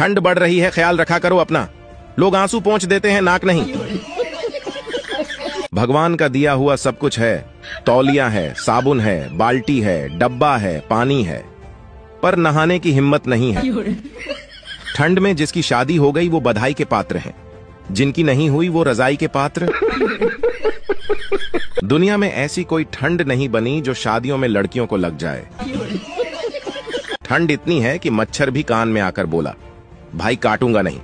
ठंड बढ़ रही है, ख्याल रखा करो अपना। लोग आंसू पोंछ देते हैं, नाक नहीं। भगवान का दिया हुआ सब कुछ है। तौलिया है, साबुन है, बाल्टी है, डब्बा है, पानी है, पर नहाने की हिम्मत नहीं है। ठंड में जिसकी शादी हो गई वो बधाई के पात्र हैं, जिनकी नहीं हुई वो रजाई के पात्र। दुनिया में ऐसी कोई ठंड नहीं बनी जो शादियों में लड़कियों को लग जाए। ठंड इतनी है कि मच्छर भी कान में आकर बोला, भाई काटूंगा नहीं,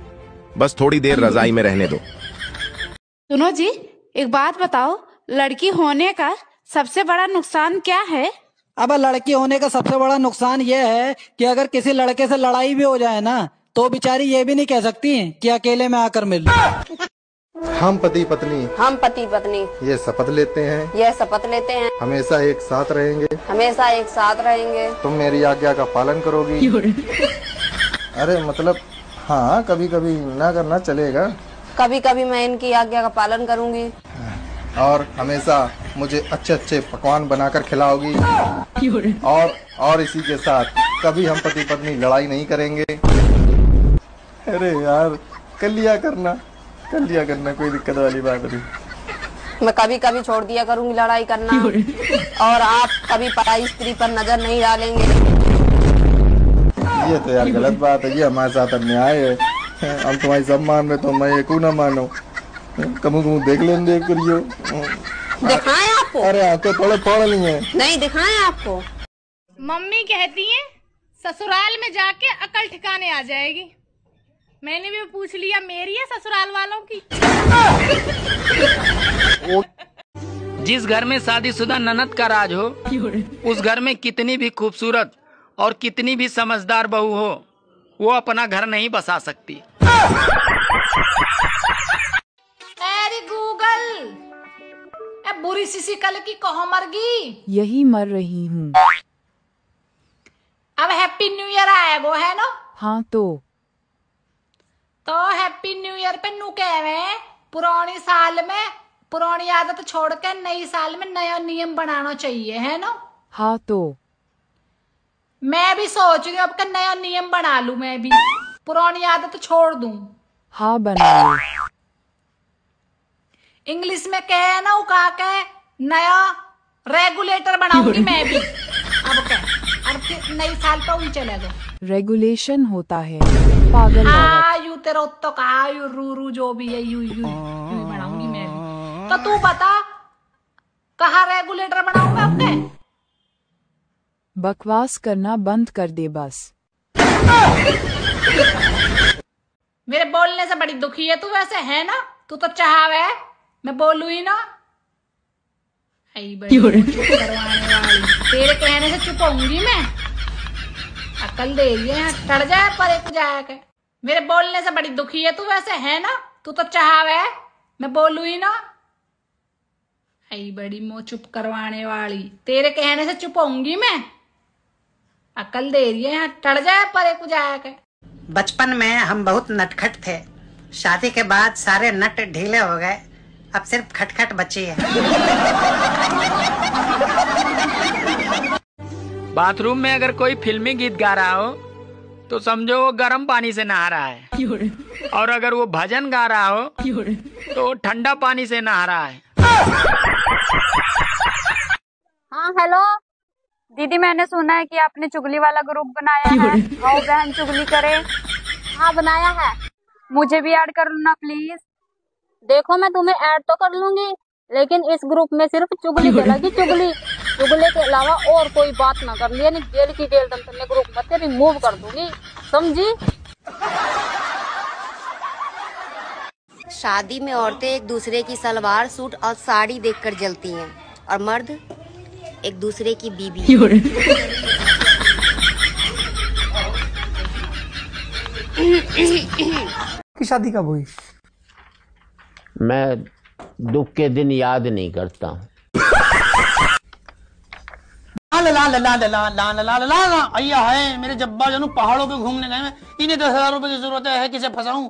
बस थोड़ी देर रजाई में रहने दो। सुनो जी, एक बात बताओ, लड़की होने का सबसे बड़ा नुकसान क्या है? अब लड़की होने का सबसे बड़ा नुकसान ये है कि अगर किसी लड़के से लड़ाई भी हो जाए ना, तो बेचारी ये भी नहीं कह सकती कि अकेले में आकर मिल। हम पति पत्नी ये शपथ लेते हैं हमेशा एक साथ रहेंगे। तुम मेरी आज्ञा का पालन करोगी। अरे मतलब हाँ, कभी कभी ना करना चलेगा। कभी मैं इनकी आज्ञा का पालन करूंगी। और हमेशा मुझे अच्छे अच्छे पकवान बनाकर खिलाओगी। और इसी के साथ कभी हम पति पत्नी लड़ाई नहीं करेंगे। अरे यार, कर लिया करना, कोई दिक्कत वाली बात नहीं। मैं कभी छोड़ दिया करूंगी लड़ाई करना, और आप कभी पराई स्त्री पर नजर नहीं डालेंगे। ये तो यार गलत बात है, ये हमारे साथ अन्याय है। हम तुम्हारी सब मान रहे, तो मैं एक ना मानो। कमू देख लेंगे करियो। दिखाएं आपको? अरे तो थोड़े पढ़ लिए नहीं, दिखाएं आपको? मम्मी कहती है ससुराल में जाके अकल ठिकाने आ जाएगी। मैंने भी पूछ लिया, मेरी है ससुराल वालों की। जिस घर में शादीशुदा ननद का राज हो, उस घर में कितनी भी खूबसूरत और कितनी भी समझदार बहू हो, वो अपना घर नहीं बसा सकती। अरे गूगल, बुरी सी कल की कहो मर गई? यही मर रही हूँ। अब हैप्पी न्यू ईयर आएगो है ना? हाँ तो हैप्पी न्यू ईयर पे नु कहे पुरानी साल में पुरानी आदत छोड़ के नई साल में नया नियम बनाना चाहिए है ना? हाँ तो मैं भी सोच रही हूँ अब का नया नियम बना लूं, मैं भी पुरानी आदत छोड़ दूं। हाँ बना लो। इंग्लिश में कहे ना उका के नया रेगुलेटर बनाऊंगी मैं भी। अब फिर नई साल पर ही चलेगा। रेगुलेशन होता है पागल। हाँ यू तेरा उत्तो कहा, यू रू जो भी है यू बनाऊंगी मैं भी। तो तू बता कहाँ रेगुलेटर बनाऊंगा अपने? बकवास करना बंद कर दे बस। मेरे बोलने से बड़ी दुखी है तू वैसे है ना? तू तो चाहवे मैं बोलू ही ना। बड़ी करवाने वाली, तेरे कहने से चुप होंगी मैं। अकल दे रही है, टड़ जाए पर एक जाके। मेरे बोलने से बड़ी दुखी है तू वैसे है ना? तू तो चाहवे मैं बोलू ही ना। बड़ी मुंह चुप करवाने वाली, तेरे कहने से चुप होंगी मैं। अकल दे रही है, टड़ जाए पर एक जाके। बचपन में हम बहुत नटखट थे, शादी के बाद सारे नट ढीले हो गए, अब सिर्फ खटखट बची है। बाथरूम में अगर कोई फिल्मी गीत गा रहा हो तो समझो वो गर्म पानी से नहा रहा है, और अगर वो भजन गा रहा हो तो ठंडा पानी से नहा रहा है। हाँ हेलो दीदी, मैंने सुना है कि आपने चुगली वाला ग्रुप बनाया है। आओ बहन चुगली करे। हाँ बनाया है, मुझे भी ऐड कर लूना प्लीज। देखो मैं तुम्हें ऐड तो कर लूंगी, लेकिन इस ग्रुप में सिर्फ चुगली चलेगी। चुगली के अलावा और कोई बात ना कर लिया, नहीं जेल की जेल दम तुमने ग्रुप में से रिमूव कर दूंगी, समझी? शादी में औरतें एक दूसरे की सलवार सूट और साड़ी देखकर जलती हैं, और मर्द एक दूसरे की बीबी। की शादी कब हुई? मैं दुख के दिन याद नहीं करता हूँ। अय्या है मेरे जब्बा जानू, पहाड़ों पे घूमने गए, मैं इन्हें 10,000 रुपए की जरूरत है, किसे फंसाऊं?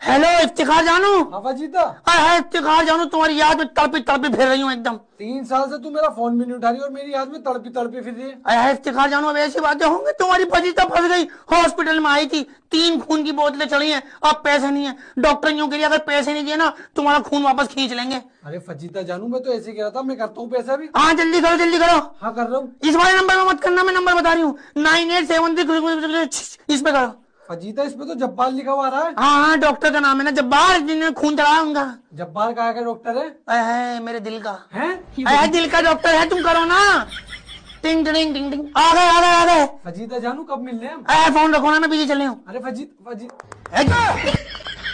हेलो इफ्तिखार जानू। फजीता। है इफ्तिखार जानू, तुम्हारी याद में तड़पी तड़पी फिर रही हूँ एकदम। 3 साल से तू मेरा फोन भी नहीं उठा रही और मेरी याद में तड़पी तड़पी फिर रही है। है इफ्तिखार जानू, अब ऐसी बातें होंगी। तुम्हारी फजीता फंस गई, हॉस्पिटल में आई थी, 3 खून की बोतलें चढ़ी हैं, अब पैसे नहीं है। डॉक्टर यूं कह रही अगर पैसे नहीं दिए ना तुम्हारा खून वापस खींच लेंगे। अरे फजीता जानू, मैं तो ऐसे कह रहा था, मैं करता हूँ पैसा भी। हाँ जल्दी करो जल्दी करो। हाँ कर रहा हूँ। इस वाले नंबर में मत करना, मैं नंबर बता रही हूँ 9876, इस पे करो। फजीता इस पे तो जब्बार लिखा हुआ आ रहा है। हाँ हाँ, डॉक्टर का नाम है ना जब्बार, जिन्होंने खून चढ़ाया उनका। जब्बार कहाँ का डॉक्टर है? है मेरे दिल का है दिल का डॉक्टर है, तुम करो ना। टिंग टिंग टिंग टिंग, आ गए आ गए आ गए। फजीता जानू कब मिलने हम? फोन रखो ना, मैं पीछे चले हूँ। अरे फजीत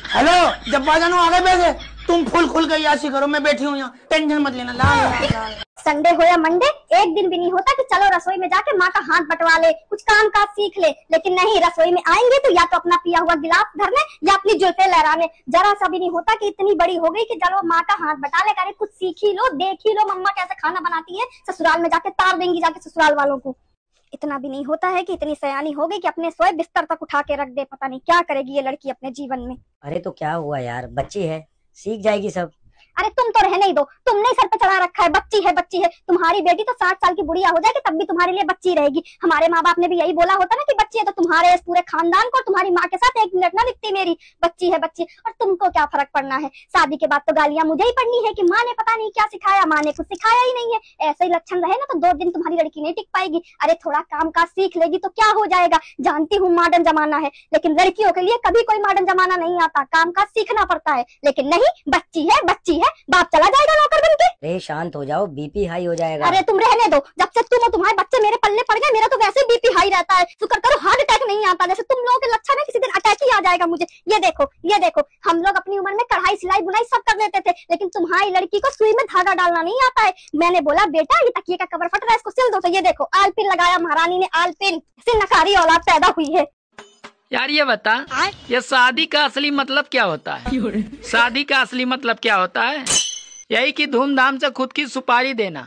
हेलो जब्बार जानू, आ गए पैसे। तुम फुल खुल गई यासी करो, मैं बैठी हूँ यहाँ, टेंशन मत लेना। ला संडे हो या मंडे, एक दिन भी नहीं होता कि चलो रसोई में जाके माँ का हाथ बटवा ले, कुछ काम काज सीख ले। लेकिन नहीं, रसोई में आएंगे तो या तो अपना पिया हुआ गिलास धरने या अपनी जुल्फे लहराने। जरा सा भी नहीं होता कि इतनी बड़ी हो गई कि चलो माँ का हाथ बटा ले, करे कुछ सीख ही लो, देख ही लो मम्मा कैसे खाना बनाती है। ससुराल में जाके तार देंगी जाके ससुराल वालों को। इतना भी नहीं होता है कि इतनी सयानी हो गई कि अपने सोए बिस्तर तक उठा के रख दे। पता नहीं क्या करेगी ये लड़की अपने जीवन में। अरे तो क्या हुआ यार, बच्ची है, सीख जाएगी सब। अरे तुम तो रहने ही दो, तुमने सर पे चढ़ा रखा है बच्ची है बच्ची है। तुम्हारी बेटी तो 60 साल की बुढ़िया हो जाएगी तब भी तुम्हारे लिए बच्ची रहेगी। हमारे माँ बाप ने भी यही बोला होता ना कि बच्ची है तो तुम्हारे इस पूरे खानदान को, तुम्हारी माँ के साथ एक मिनट ना लिखती मेरी बच्ची है बच्ची। और तुमको क्या फर्क पड़ना है, शादी के बाद तो गालियां मुझे ही पड़नी है कि माँ ने पता नहीं क्या सिखाया, माँ ने कुछ सिखाया ही नहीं है। ऐसे ही लक्षण रहे ना तो 2 दिन तुम्हारी लड़की नहीं टिक पाएगी। अरे थोड़ा काम काज सीख लेगी तो क्या हो जाएगा। जानती हूँ मॉडर्न जमाना है, लेकिन लड़कियों के लिए कभी कोई मॉडर्न जमाना नहीं आता, काम काज सीखना पड़ता है। लेकिन नहीं, बच्ची है बाप चला जाएगा नौकर बनके। अरे शांत हो जाओ, बीपी हाई हो जाएगा। अरे तुम रहने दो, जब से तुम और तुम्हारे बच्चे मेरे पल्ले पड़ गए, मेरा तो वैसे बीपी हाई रहता है। शुक्र करो हार्ट अटैक नहीं आता, जैसे तुम लोगों के लक्षण है किसी दिन अटैक ही आ जाएगा मुझे। ये देखो हम लोग अपनी उम्र में कढ़ाई सिलाई बुनाई सब कर लेते थे, लेकिन तुम्हारी लड़की को सुई में धागा डालना नहीं आता है। मैंने बोला बेटा ये तकिए का कवर फट रहा है, इसको सिल दो। तो ये देखो आलपिन लगाया महारानी ने, आलपिन से नकारी औलाद पैदा हुई है। यार ये बता, ये शादी का असली मतलब क्या होता है? शादी का असली मतलब क्या होता है? यही कि धूमधाम से खुद की सुपारी देना।